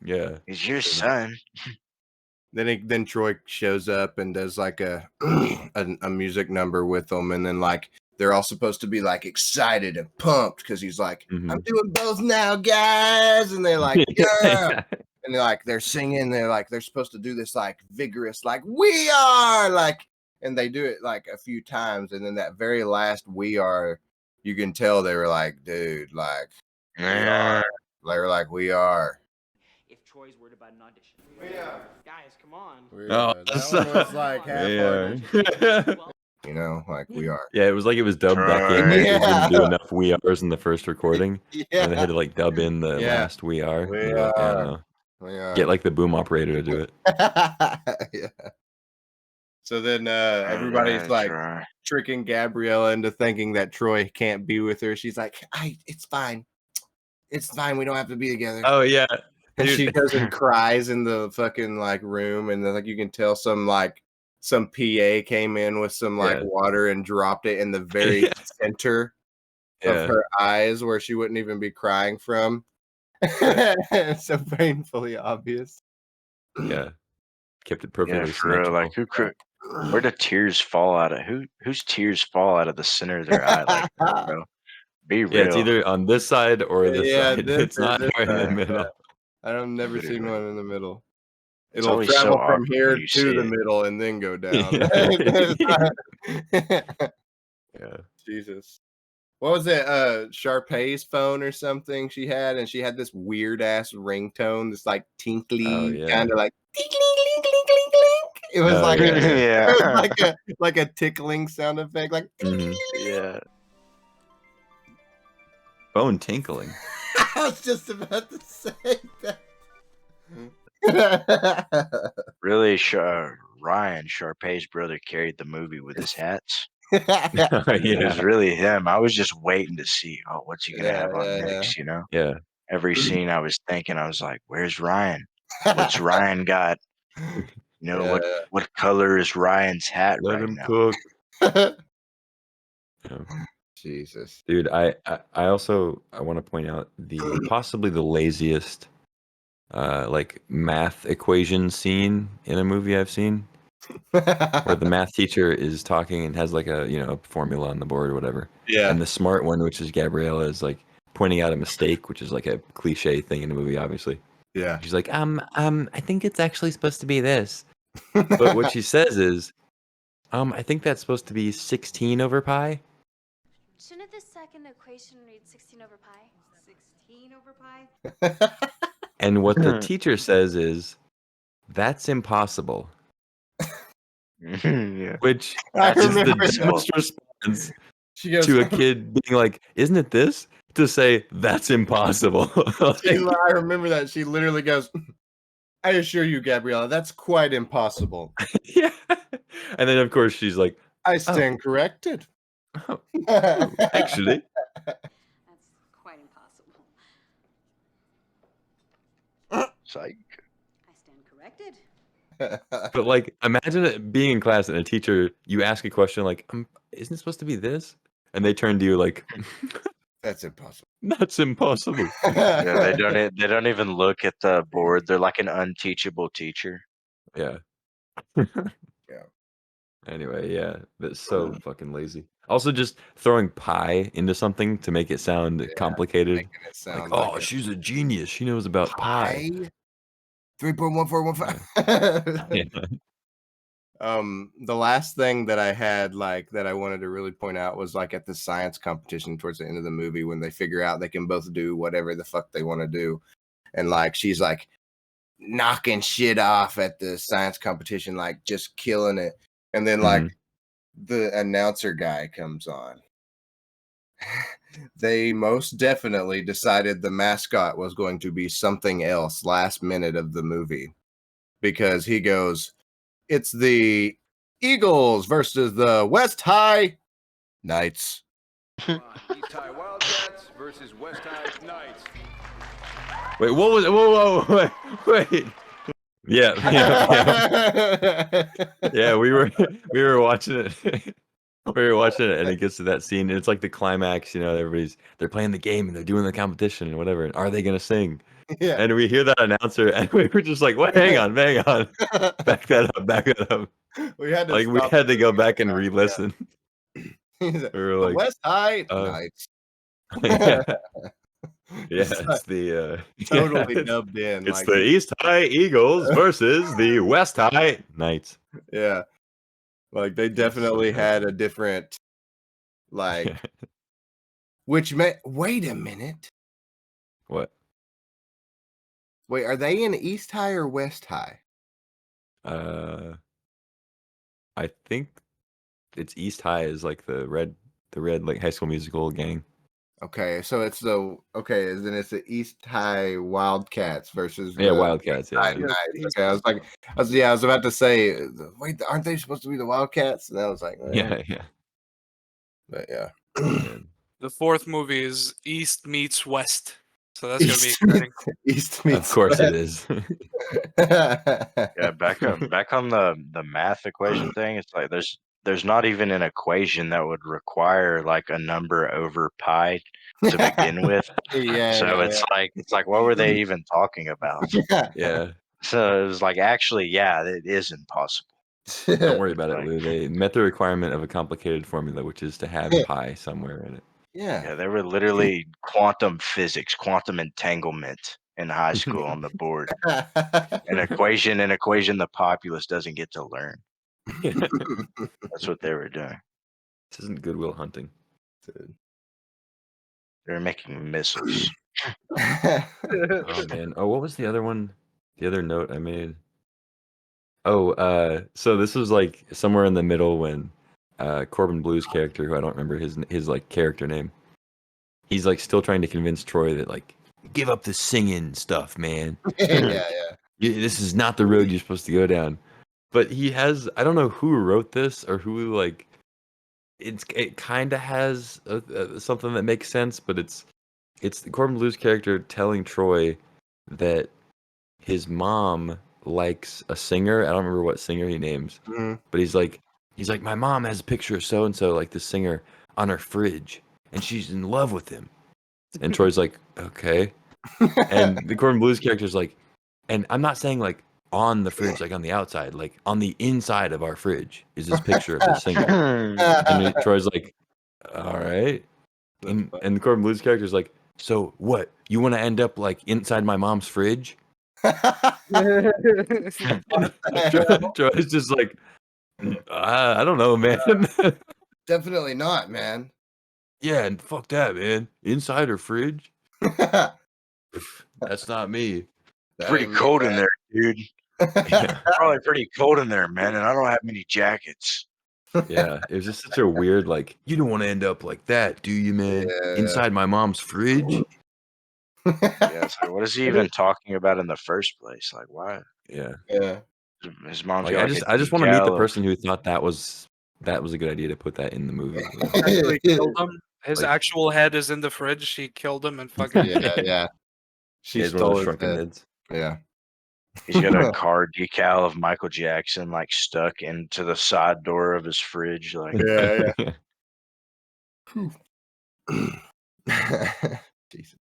Yeah. He's your son. Then Troy shows up and does like a a music number with them, and then like they're all supposed to be like excited and pumped because he's like, Mhm. "I'm doing both now, guys," and they're like, "Yeah," and they're singing, they're supposed to do this like vigorous like "We are," like, and they do it like a few times, and then that very last "We are," you can tell they were like, "Dude, like we are," they were like, "We are." If Troy's worried about an audition. Guys, come on. Oh, That one was like half-hearted, you know, like we are. Yeah, it was like it was dubbed back in. Troy. Like they didn't do enough "We Are's" in the first recording, and they had Yeah, to like dub in the Yeah. last "We Are." We And they're like, I don't are. know. we are. Get like the boom operator to do it. Yeah. So then everybody's like tricking Gabriella into thinking that Troy can't be with her. She's like, it's fine. It's fine. We don't have to be together. Oh yeah, And she dude. goes and cries in the fucking like room, and then like you can tell some PA came in with some like Yeah. water and dropped it in the very Yeah. center Yeah. of her eyes where she wouldn't even be crying from. It's so painfully obvious. Yeah. Kept it Yeah, perfectly for real. Like symmetrical. where do tears fall out of whose tears fall out of the center of their eye like that, bro? Be Yeah, real. it's either on this side or this Yeah, side. this It's or not this right in the side, middle. I've never seen Literally. one in the middle. It's It'll always so travel from awkward here when you to see the it. middle and then go down. Yeah. Jesus. What was it? Sharpay's phone or something she had, and she had this weird ass ringtone, this like tinkly Oh, yeah. kind of like tink, link, link, link, link, link. It was Oh, like yeah, yeah. it was Yeah. like a tickling sound effect, like Mhm. Yeah. Phone tinkling. I was just about to say that. Really, Ryan Sharpay's brother carried the movie with his hats. It Yeah. was really him. I was just waiting to see, oh, what's he gonna have on Yeah. next? You know, Yeah. every scene I was thinking, I was like, where's Ryan? What's Ryan got? You know, what color is Ryan's hat Let right him now? cook. Yeah. Jesus. Dude, I also I want to point out the possibly the laziest like math equation scene in a movie I've seen, where the math teacher is talking and has like a a formula on the board or whatever. Yeah. And the smart one, which is Gabriella, is like pointing out a mistake, which is like a cliche thing in the movie, obviously. Yeah. She's like, I think it's actually supposed to be this. But what she says is, I think that's supposed to be 16 over pi. Shouldn't the second equation read 16 over pi? 16 over pi? And what the teacher says is, that's impossible. Yeah. Which I is the remember dumbest response She goes, to a kid being like, isn't it this? To say, that's impossible. Like, I remember that. She literally goes, I assure you, Gabriella, that's quite impossible. yeah. And then, of course, she's like, I stand corrected. oh, actually. That's quite impossible. Psych. I stand corrected. But like, imagine it being in class and a teacher, you ask a question like, isn't it supposed to be this? And they turn to you like, That's impossible. That's impossible. Yeah, they don't even look at the board. They're like an unteachable teacher. Yeah. Yeah. Anyway, yeah, that's so fucking lazy. Also, just throwing pi into something to make it sound complicated. Making it Like, sound oh, like she's a genius. She knows about pi. 3.1415. Yeah. The last thing that I had that I wanted to really point out was like at the science competition towards the end of the movie when they figure out they can both do whatever the fuck they want to do, and like she's like knocking shit off at the science competition, like just killing it, and then like the announcer guy comes on. They most definitely decided the mascot was going to be something else last minute of the movie, because he goes, "It's the Eagles versus the West High Knights." East High Wildcats versus West High Knights. Wait, what was? Whoa, wait. Yeah. Yeah, we were watching it. We were watching it, and it gets to that scene, and it's like the climax. You know, they're playing the game and they're doing the competition and whatever. And are they gonna sing? Yeah. And we hear that announcer, and we were just like, "What? Hang on, back that up." We had to Like we stop had to the go movie. back and re-listen. He's like, We were "The like, West High Knights." yeah, It's it's like the totally yeah, dubbed in. it's Like, the East High Eagles versus the West High Knights. yeah, like they definitely had a different, like, which may wait a minute. What? Wait, are they in East High or West High? I think it's East High is like the red like High School Musical gang. Okay, so it's then it's the East High Wildcats versus Yeah, the Wildcats. High Yeah, Knights. Okay, I was about to say, wait, aren't they supposed to be the Wildcats? And I was like, yeah. But yeah. Man. The fourth movie is East meets West, so that's gonna be exciting. East meets Of course it West. is. Yeah, back on the math equation thing. It's like there's not even an equation that would require like a number over pi to begin with. Yeah, So it's like what were they even talking about? Yeah. So it was like actually, yeah, it is impossible. Don't worry about it, Like, Lou. They met the requirement of a complicated formula, which is to have pi somewhere in it. yeah, they were literally quantum physics, quantum entanglement in high school on the board. An equation the populace doesn't get to learn. That's what they were doing. This isn't Goodwill Hunting. They were making missiles. Oh man. Oh, what was the other one? The other note I made. Oh, so this was like somewhere in the middle when Corbin Blue's character, who I don't remember his like character name, he's like still trying to convince Troy that like give up the singing stuff, man. yeah. This is not the road you're supposed to go down. But he has, I don't know who wrote this or who like it kind of has something that makes sense, but it's Corbin Blue's character telling Troy that his mom likes a singer. I don't remember what singer he names, but he's like, my mom has a picture of so and so, like this singer, on her fridge, and she's in love with him. And Troy's like, okay. And the Corbin Blues character is like, and I'm not saying like on the fridge, like on the outside, like on the inside of our fridge is this picture of the singer. And Troy's like, all right. And the Corbin Blues character is like, so what? You want to end up like inside my mom's fridge? Troy's just like, I don't know, man. Definitely not, man. Yeah, and fuck that, man. Inside her fridge? That's not me. Pretty cold in there, dude. Yeah. Probably pretty cold in there, man, and I don't have many jackets. Yeah, it was just such a weird, like, you don't want to end up like that, do you, man? Yeah. Inside my mom's fridge? Yeah, so what is he even talking about in the first place? Like, why? Yeah. His mom's Like, got I just want to meet the decal person who thought that was a good idea to put that in the movie. Actually killed him. His Like- actual head is in the fridge. She killed him and fucking. Yeah. She He has one of stole those his shrunken head. heads. Yeah. He's got a car decal of Michael Jackson like stuck into the side door of his fridge. Like, Yeah. Jesus.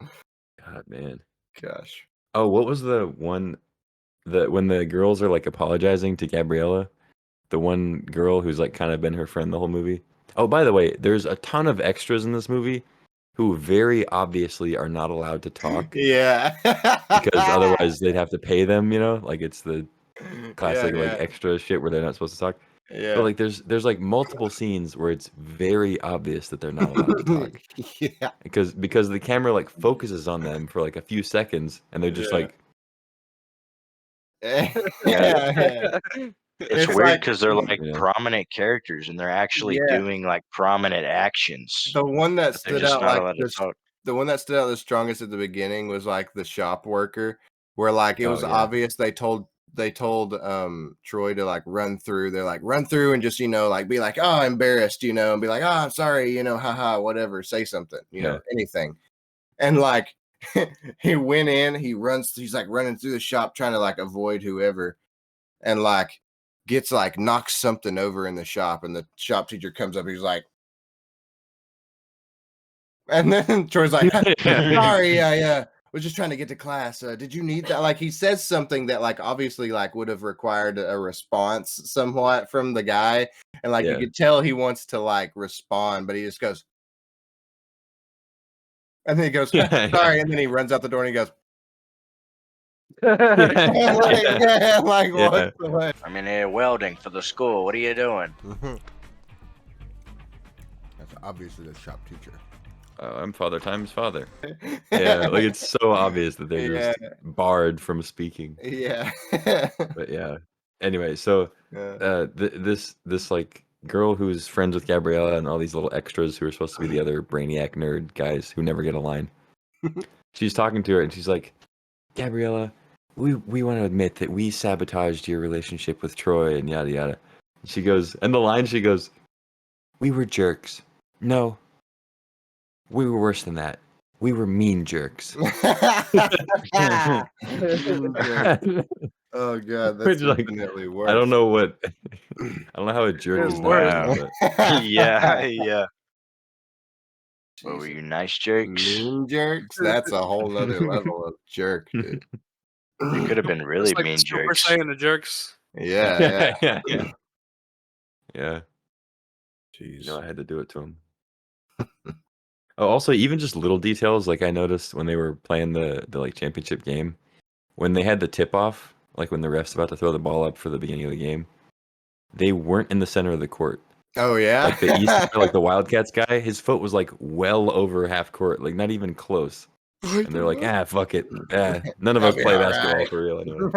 God, man. Gosh. Oh, what was the one that when the girls are like apologizing to Gabriella? The one girl who's like kind of been her friend the whole movie. Oh, by the way, there's a ton of extras in this movie who very obviously are not allowed to talk Yeah. because otherwise they'd have to pay them, you know? Like it's the classic like Yeah. extra shit where they're not supposed to talk. But Yeah. like there's like multiple scenes where it's very obvious that they're not allowed to talk. Yeah. Because the camera like focuses on them for like a few seconds and they're just Yeah. like Yeah. It's It's weird like because they're like you know. prominent characters and they're actually Yeah. doing like prominent actions, The one that but they're stood just out not like allowed to this talk. the one that stood out the strongest at the beginning was like the shop worker, where like it Oh was yeah. obvious they told Troy to like run through. They're like run through and just like be like, oh, embarrassed, and be like, oh, I'm sorry, haha, whatever, say something, Yeah. anything. And like he went in, he's like running through the shop trying to like avoid whoever, and like gets like knocks something over in the shop, and the shop teacher comes up, he's like, and then Troy's like, sorry, I was just trying to get to class. Did you need that? Like he says something that like obviously like would have required a response somewhat from the guy. And like you Yeah. could tell he wants to like respond, but he just goes, and then he goes, Yeah, sorry, yeah. and then he runs out the door and he goes, Yeah. like Yeah. what the heck? I mean, welding for the school. What are you doing? That's obviously the shop teacher. I'm Father Time's father. Yeah, like it's so obvious that they're just barred from speaking. Yeah. But yeah. Anyway, so this like girl who's friends with Gabriella and all these little extras who are supposed to be the other brainiac nerd guys who never get a line. She's talking to her and she's like, Gabriella, we want to admit that we sabotaged your relationship with Troy and yada yada. She goes, and the line she goes, we were jerks. No, we were worse than that. We were mean jerks. Oh god, Which, that's like, infinitely worse. I don't know what. I don't know how a jerk is Wow. not mean, Yeah. What were you, nice jerks? Mean jerks? That's a whole nother level of jerk, dude. They could have been really It's like mean the Super jerks. Saiyan of jerks. Yeah, but yeah. Jeez. You know, I had to do it to him. Oh, also, even just little details, like I noticed when they were playing the like championship game, when they had the tip off, like when the ref's about to throw the ball up for the beginning of the game, they weren't in the center of the court. Oh yeah, Like the East, like the Wildcats guy, his foot was like well over half court, like not even close. And they're like, fuck it, none of us play basketball for real anyway.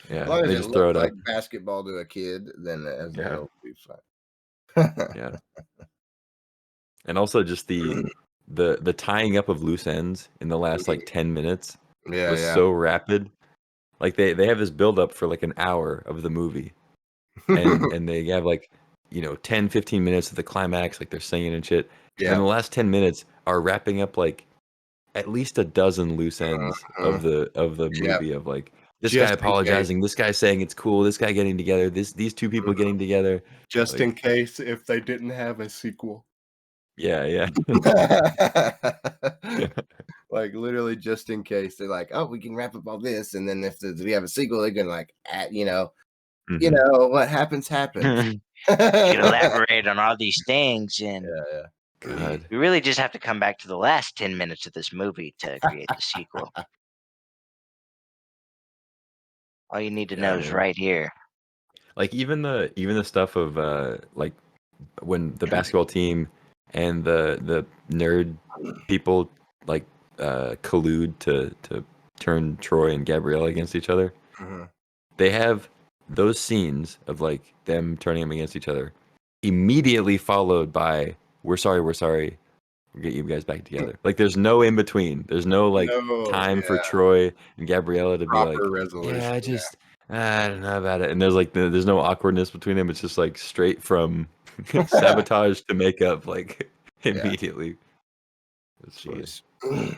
As long as they it just throw looks it like up. basketball to a kid, then it'll be fine. Yeah. And also just the tying up of loose ends in the last like 10 minutes was so rapid. Like they have this build up for like an hour of the movie. And they have like 10 15 minutes of the climax, like they're singing and shit. And then the last 10 minutes are wrapping up like at least a dozen loose ends of the movie of like this Just guy in apologizing, this guy saying it's cool, this guy getting together, these two people getting together. Just like, in case if they didn't have a sequel. Yeah. Like literally just in case they're like, oh, we can wrap up all this, and then if we have a sequel, they can like add, what happens. You can elaborate on all these things, and God. we really just have to come back to the last 10 minutes of this movie to create the sequel. All you need to know is right here. Like even the stuff of like when the basketball team and the nerd people like collude to turn Troy and Gabriella against each other. They have those scenes of like them turning them against each other immediately followed by we're sorry, we'll get you guys back together. Like there's no in between. There's no like time for Troy and Gabriella to proper be like resolution. I don't know about it. And there's like there's no awkwardness between them. It's just like straight from sabotage to make up like immediately. It's funny.